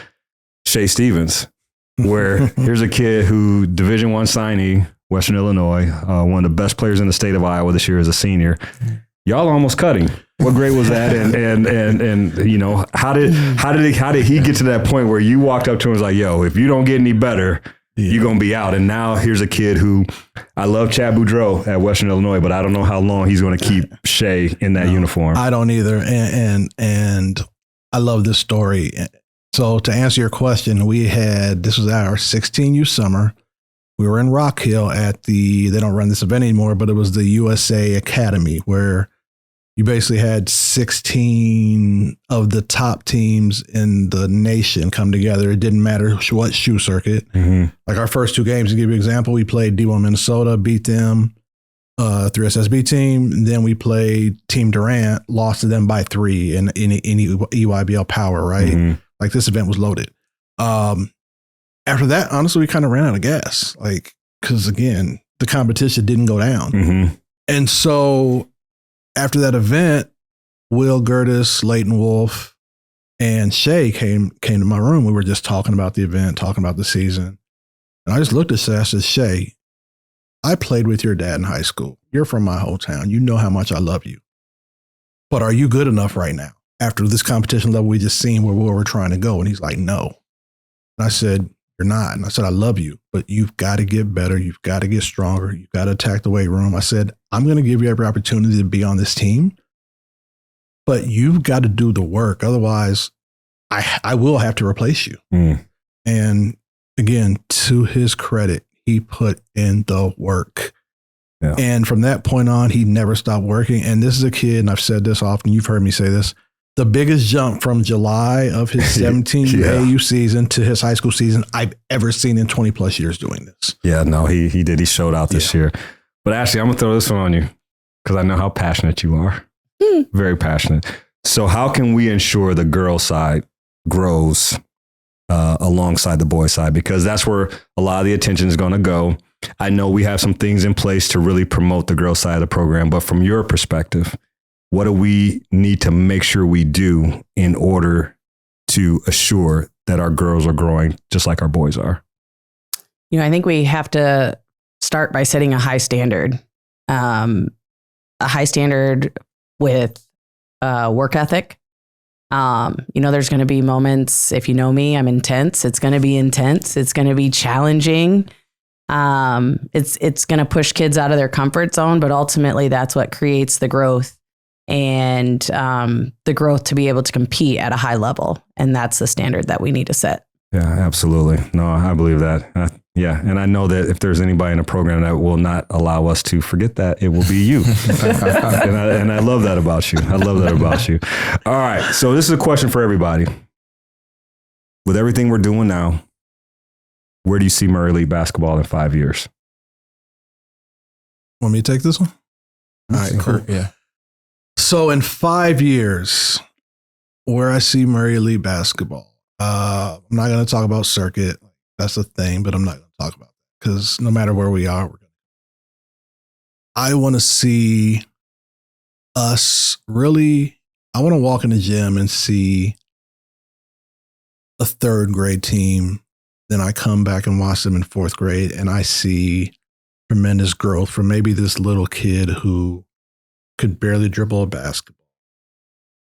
Shay Stevens, where here's a kid who Division I signee, Western Illinois, one of the best players in the state of Iowa this year as a senior. Y'all almost cut him. What grade was that? And you know, how did he get to that point where you walked up to him and was like, yo, if you don't get any better, you're going to be out. And now here's a kid who, I love Chad Boudreaux at Western Illinois, but I don't know how long he's going to keep Shea in that uniform. I don't either. And I love this story. So to answer your question, this was our 16U summer. We were in Rock Hill they don't run this event anymore, but it was the USA Academy, where you basically had 16 of the top teams in the nation come together. It didn't matter what shoe circuit. Mm-hmm. Like our first two games, to give you an example, we played D1 Minnesota, beat them through SSB team. Then we played Team Durant, lost to them by 3 in EYBL Power, right? Mm-hmm. Like this event was loaded. After that, honestly, we kind of ran out of gas, like, because again, the competition didn't go down. Mm-hmm. And so after that event, Will Gertis, Leighton Wolf, and Shea came to my room. We were just talking about the event, talking about the season. And I just looked at Shea. I said, Shea, I played with your dad in high school. You're from my hometown. You know how much I love you. But are you good enough right now? After this competition level we just seen where we're trying to go. And he's like, no. And I said, you're not. And I said, I love you, but you've got to get better. You've got to get stronger. You've got to attack the weight room. I said, I'm going to give you every opportunity to be on this team, but you've got to do the work. Otherwise, I will have to replace you. Mm. And again, to his credit, he put in the work. Yeah. And from that point on, he never stopped working. And this is a kid, and I've said this often, you've heard me say this, the biggest jump from July of his 17 AAU season to his high school season I've ever seen in 20 plus years doing this. Yeah, no, he did. He showed out this year. But Ashley, I'm going to throw this one on you because I know how passionate you are. Very passionate. So how can we ensure the girl side grows alongside the boy side? Because that's where a lot of the attention is going to go. I know we have some things in place to really promote the girl side of the program, but from your perspective, what do we need to make sure we do in order to assure that our girls are growing just like our boys are? You know, I think we have to start by setting a high standard, with work ethic. You know, there's going to be moments, if you know me, I'm intense. It's going to be intense. It's going to be challenging. It's going to push kids out of their comfort zone, but ultimately that's what creates the growth. And the growth to be able to compete at a high level. And that's the standard that we need to set. Yeah, absolutely. No, I believe that. Yeah. And I know that if there's anybody in a program that will not allow us to forget that, it will be you. and I love that about you. I love that about you. All right. So this is a question for everybody. With everything we're doing now, where do you see Murray Elite basketball in 5 years? Want me to take this one? All right, cool. Yeah. So in 5 years, where I see Murray Elite basketball, I'm not going to talk about circuit. That's a thing, but I'm not going to talk about that because no matter where we are, I want to see us really, I want to walk in the gym and see a third grade team. Then I come back and watch them in fourth grade and I see tremendous growth from maybe this little kid who could barely dribble a basketball,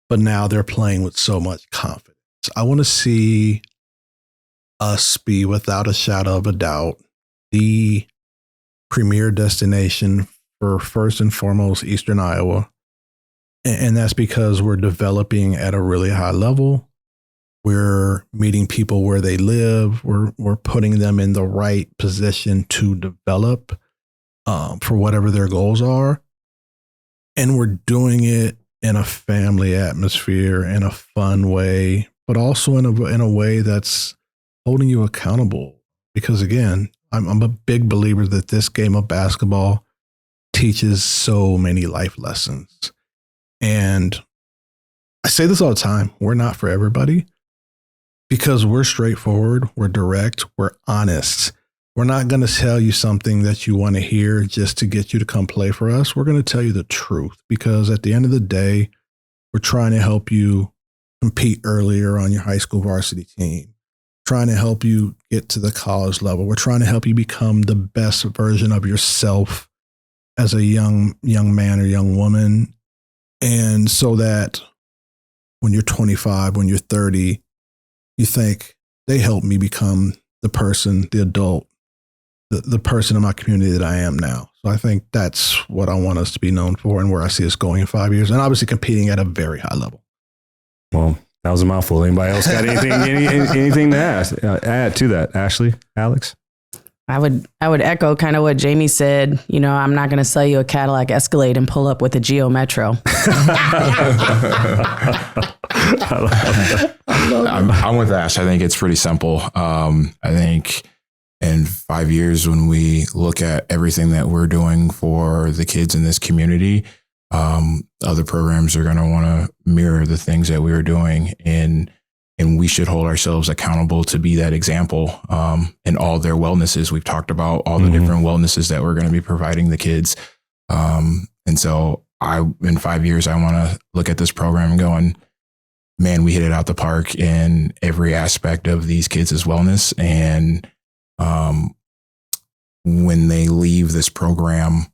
but now they're playing with so much confidence. I want to see us be, without a shadow of a doubt, the premier destination for first and foremost Eastern Iowa. And that's because we're developing at a really high level. We're meeting people where they live. We're putting them in the right position to develop for whatever their goals are. And we're doing it in a family atmosphere, in a fun way, but also in a way that's holding you accountable. Because again, I'm a big believer that this game of basketball teaches so many life lessons. And I say this all the time, we're not for everybody because we're straightforward, we're direct, we're honest. We're not going to tell you something that you want to hear just to get you to come play for us. We're going to tell you the truth because at the end of the day, we're trying to help you compete earlier on your high school varsity team, trying to help you get to the college level. We're trying to help you become the best version of yourself as a young man or young woman. And so that when you're 25, when you're 30, you think they helped me become the person, the adult, the person in my community that I am now. So I think that's what I want us to be known for and where I see us going in 5 years, and obviously competing at a very high level. Well, that was a mouthful. Anybody else got anything to add to that? Ashley, Alex? I would echo kind of what Jamie said. You know, I'm not going to sell you a Cadillac Escalade and pull up with a Geo Metro. I'm with Ash. I think it's pretty simple. I think in 5 years, when we look at everything that we're doing for the kids in this community, other programs are going to want to mirror the things that we are doing, and we should hold ourselves accountable to be that example in all their wellnesses. We've talked about all the different wellnesses that we're going to be providing the kids. And so in 5 years, I want to look at this program going, man, we hit it out the park in every aspect of these kids' wellness. And when they leave this program,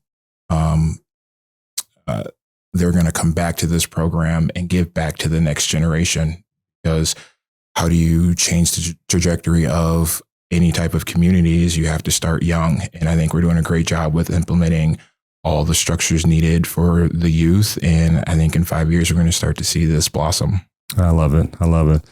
they're going to come back to this program and give back to the next generation. Because how do you change the trajectory of any type of communities? You have to start young. And I think we're doing a great job with implementing all the structures needed for the youth. And I think in 5 years, we're going to start to see this blossom. I love it. I love it.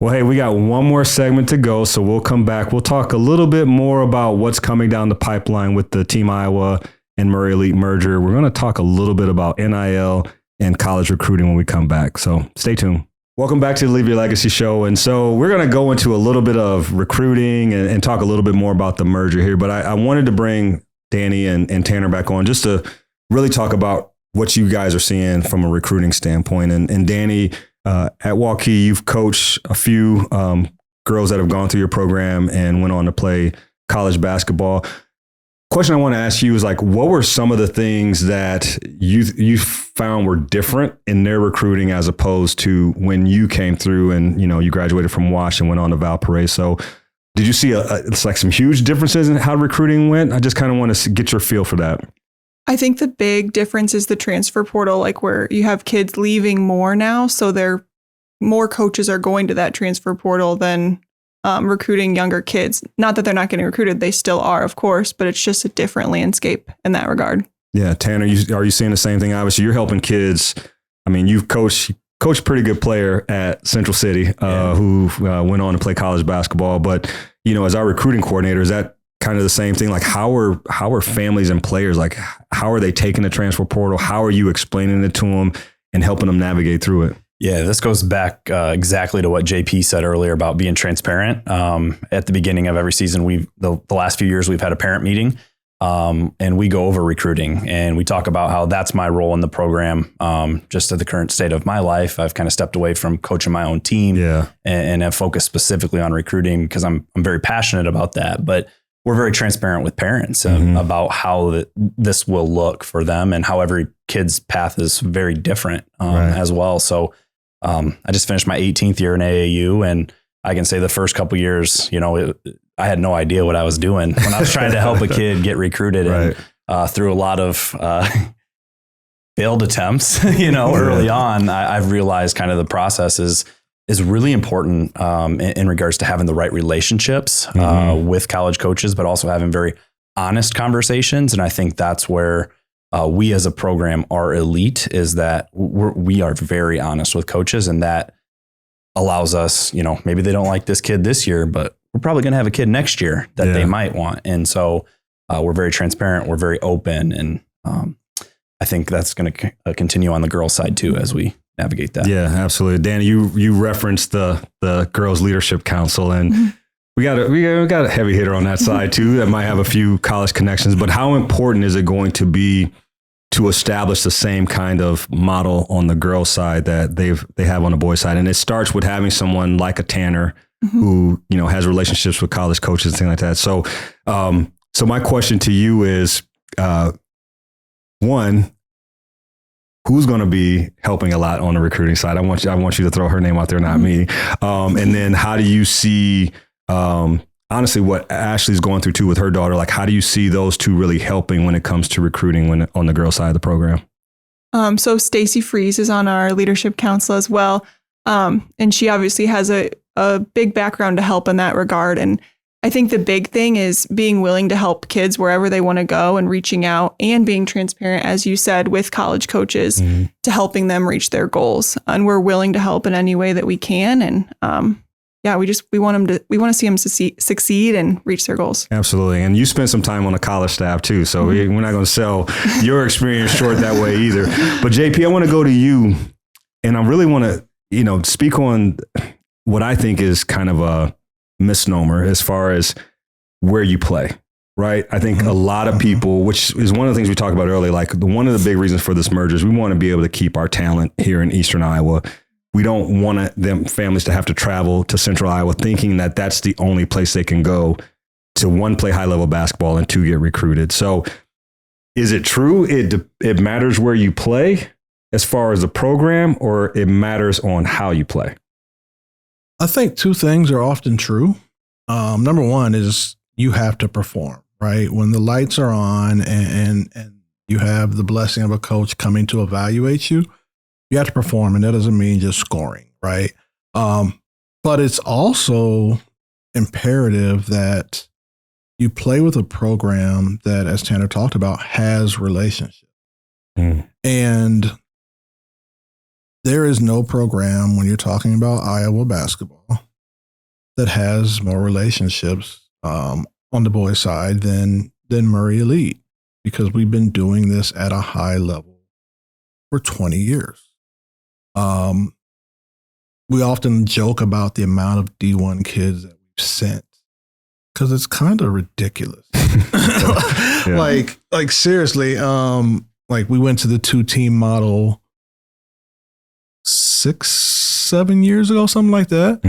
Well, hey, we got one more segment to go, so we'll come back. We'll talk a little bit more about what's coming down the pipeline with the Team Iowa and Murray Elite merger. We're going to talk a little bit about NIL and college recruiting when we come back. So stay tuned. Welcome back to the Leave Your Legacy Show. And so we're going to go into a little bit of recruiting and talk a little bit more about the merger here. But I wanted to bring Dannie and Tanner back on just to really talk about what you guys are seeing from a recruiting standpoint. And Dannie, at Waukee, you've coached a few girls that have gone through your program and went on to play college basketball. Question I want to ask you is, like, what were some of the things that you found were different in their recruiting as opposed to when you came through and, you know, you graduated from Wash and went on to Valparaiso? Did you see it's like some huge differences in how recruiting went? I just kind of want to get your feel for that. I think the big difference is the transfer portal, like where you have kids leaving more now. So more coaches are going to that transfer portal than recruiting younger kids. Not that they're not getting recruited. They still are, of course, but it's just a different landscape in that regard. Yeah. Tanner, are you seeing the same thing? Obviously, you're helping kids. I mean, you've coached a pretty good player at Central City who went on to play college basketball. But, you know, as our recruiting coordinator, is that kind of the same thing? Like, how are families and players, like, how are they taking the transfer portal? How are you explaining it to them and helping them navigate through it? Yeah, this goes back exactly to what JP said earlier about being transparent. At the beginning of every season, the last few years, we've had a parent meeting and we go over recruiting and we talk about how that's my role in the program. Just at the current state of my life, I've kind of stepped away from coaching my own team and have focused specifically on recruiting because I'm very passionate about that. But we're very transparent with parents about how this will look for them and how every kid's path is very different as well. So I just finished my 18th year in AAU, and I can say the first couple of years, you know, I had no idea what I was doing when I was trying to help a kid get recruited. And through a lot of failed attempts, you know, early on, I've realized kind of the process is really important in regards to having the right relationships with college coaches, but also having very honest conversations. And I think that's where we as a program are elite, is that we are very honest with coaches, and that allows us, you know, maybe they don't like this kid this year, but we're probably going to have a kid next year that they might want. And so we're very transparent, we're very open. And I think that's going to continue on the girls' side too, as we navigate that. Yeah, absolutely. Danny, you referenced the Girls Leadership Council, and we got a heavy hitter on that side too that might have a few college connections. But how important is it going to be to establish the same kind of model on the girls' side that they have on the boys' side? And it starts with having someone like a Tanner who, you know, has relationships with college coaches and things like that. So, so my question to you is, one, who's going to be helping a lot on the recruiting side? I want you to throw her name out there, not me. And then how do you see, honestly, what Ashley's going through too with her daughter? Like, how do you see those two really helping when it comes to recruiting on the girls' side of the program? So Stacy Freeze is on our leadership council as well. And she obviously has a big background to help in that regard. And I think the big thing is being willing to help kids wherever they want to go and reaching out and being transparent, as you said, with college coaches to helping them reach their goals. And we're willing to help in any way that we can. And we want to see them succeed and reach their goals. Absolutely. And you spent some time on the college staff too. So we're not going to sell your experience short that way either. But JP, I want to go to you, and I really want to, speak on what I think is kind of a misnomer as far as where you play, right? I think a lot of people, which is one of the things we talked about earlier, like one of the big reasons for this merger is we want to be able to keep our talent here in Eastern Iowa. We don't want them families to have to travel to Central Iowa thinking that that's the only place they can go to, one, play high level basketball, and two, get recruited. So is it true it matters where you play as far as the program, or it matters on how you play? I think two things are often true. Number one is you have to perform, right? When the lights are on and you have the blessing of a coach coming to evaluate you, you have to perform, and that doesn't mean just scoring, right? But it's also imperative that you play with a program that, as Tanner talked about, has relationships. And there is no program when you're talking about Iowa basketball that has more relationships on the boys' side than Murray Elite, because we've been doing this at a high level for 20 years. We often joke about the amount of D1 kids that we've sent because it's kind of ridiculous. Like seriously, like we went to the 2-team model 6-7 years ago, something like that.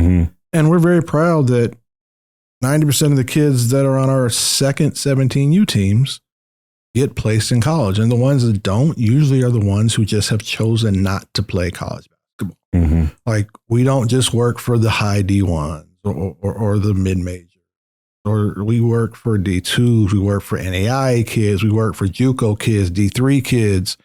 And we're very proud that 90% of the kids that are on our second 17U teams get placed in college. And the ones that don't usually are the ones who just have chosen not to play college basketball. Like, we don't just work for the high D1s or the mid-major, or we work for D2s, we work for NAIA kids, we work for JUCO kids, D3 kids.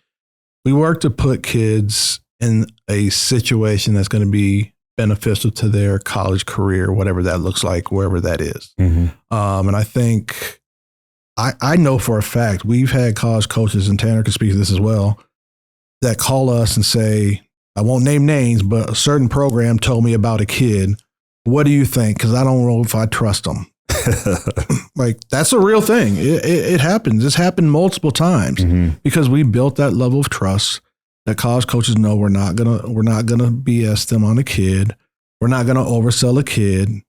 We work to put kids in a situation that's going to be beneficial to their college career, whatever that looks like, wherever that is. And I think, I know for a fact, we've had college coaches, and Tanner can speak to this as well, that call us and say, I won't name names, but a certain program told me about a kid. What do you think? Because I don't know if I trust them. Like, that's a real thing. It happens. It's happened multiple times because we built that level of trust that college coaches know we're not gonna BS them on a kid. We're not gonna oversell a kid.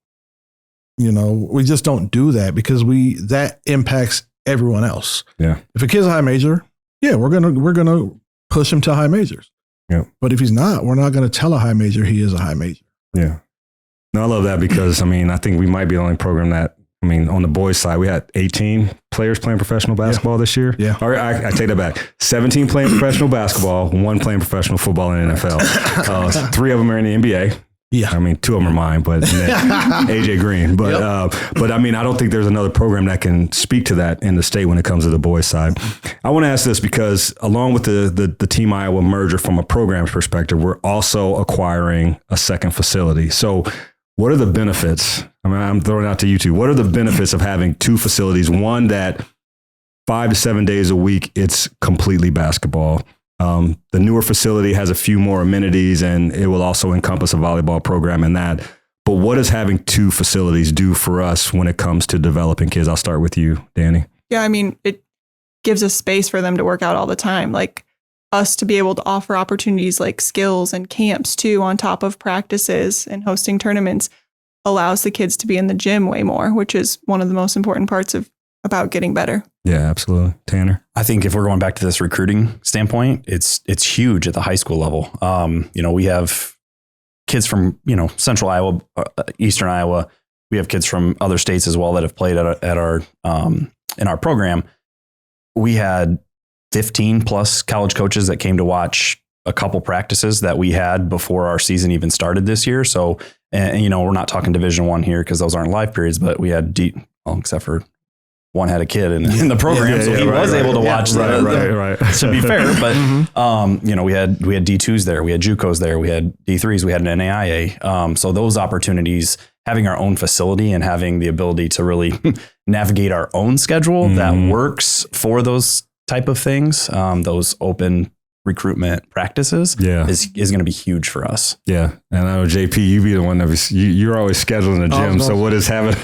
We just don't do that because that impacts everyone else. Yeah. If a kid's a high major, we're gonna push him to high majors. Yeah. But if he's not, we're not gonna tell a high major he is a high major. Yeah. No, I love that because I think we might be the only program that, on the boys' side, we had 18 players playing professional basketball this year. Yeah. Or I take that back. 17 playing professional basketball, 1 playing professional football in the NFL. 3 of them are in the NBA. Yeah. 2 of them are mine, but AJ Green. But I don't think there's another program that can speak to that in the state when it comes to the boys' side. I want to ask this because along with the Team Iowa merger from a program's perspective, we're also acquiring a second facility. So what are the benefits? I'm throwing it out to you two. What are the benefits of having 2 facilities? One that 5 to 7 days a week, it's completely basketball. The newer facility has a few more amenities, and it will also encompass a volleyball program in that. But what does having 2 facilities do for us when it comes to developing kids? I'll start with you, Danny. Yeah, it gives us space for them to work out all the time. Like, us to be able to offer opportunities like skills and camps too, on top of practices and hosting tournaments, allows the kids to be in the gym way more, which is one of the most important parts about getting better. Yeah, absolutely. Tanner? I think if we're going back to this recruiting standpoint, it's huge at the high school level. We have kids from, Central Iowa, Eastern Iowa. We have kids from other states as well that have played at our in our program. We had 15 plus college coaches that came to watch a couple practices that we had before our season even started this year. So, and we're not talking Division I here because those aren't live periods, but we had except for one had a kid in the program, so he was able to watch right. To be fair, but you know, we had D2s there, we had JUCOs there, we had D3s, we had an NAIA. So those opportunities, having our own facility and having the ability to really navigate our own schedule that works for those type of things, those open recruitment practices is going to be huge for us. Yeah. And I know JP, you be the one that you're always scheduling the gym. So what is having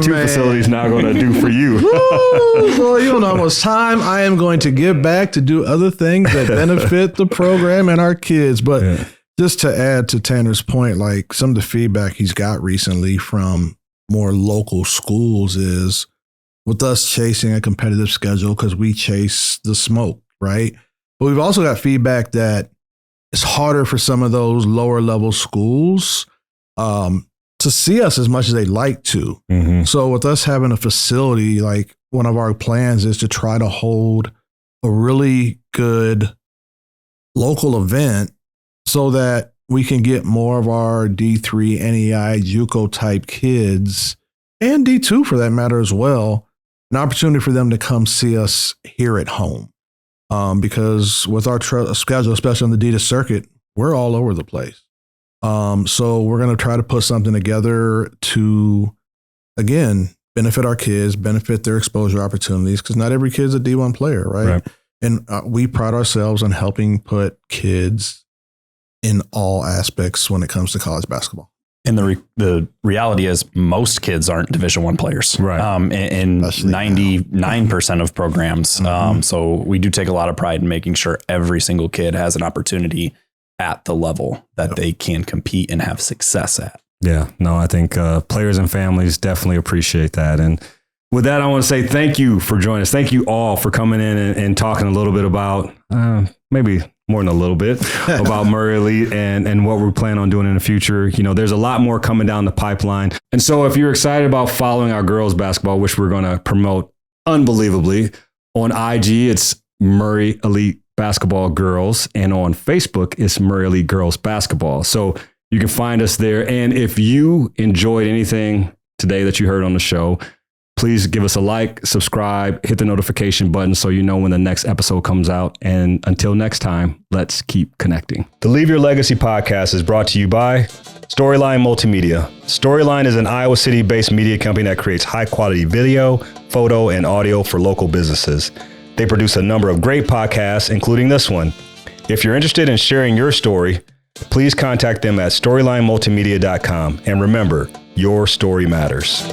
two facilities now going to do for you? Well, you don't know how much time I am going to give back to do other things that benefit the program and our kids. But just to add to Tanner's point, like some of the feedback he's got recently from more local schools is with us chasing a competitive schedule because we chase the smoke, right? But we've also got feedback that it's harder for some of those lower level schools to see us as much as they'd like to. So with us having a facility, like one of our plans is to try to hold a really good local event so that we can get more of our D3, NEI, JUCO type kids, and D2 for that matter as well, an opportunity for them to come see us here at home. Because with our schedule, especially on the DITA circuit, we're all over the place. So we're going to try to put something together to, again, benefit our kids, benefit their exposure opportunities, because not every kid's a D1 player, right? And we pride ourselves on helping put kids in all aspects when it comes to college basketball. And the reality is most kids aren't Division I players, right? In 99% of programs. So we do take a lot of pride in making sure every single kid has an opportunity at the level that they can compete and have success at. Yeah, no, I think players and families definitely appreciate that. And with that, I want to say thank you for joining us. Thank you all for coming in and talking a little bit about maybe more than a little bit about Murray Elite and what we're planning on doing in the future. You know, there's a lot more coming down the pipeline. And so if you're excited about following our girls basketball, which we're going to promote unbelievably, on IG, it's Murray Elite Basketball Girls. And on Facebook, it's Murray Elite Girls Basketball. So you can find us there. And if you enjoyed anything today that you heard on the show, please give us a like, subscribe, hit the notification button so you know when the next episode comes out. And until next time, let's keep connecting. The Leave Your Legacy podcast is brought to you by Storyline Multimedia. Storyline is an Iowa City-based media company that creates high-quality video, photo, and audio for local businesses. They produce a number of great podcasts, including this one. If you're interested in sharing your story, please contact them at storylinemultimedia.com. And remember, your story matters.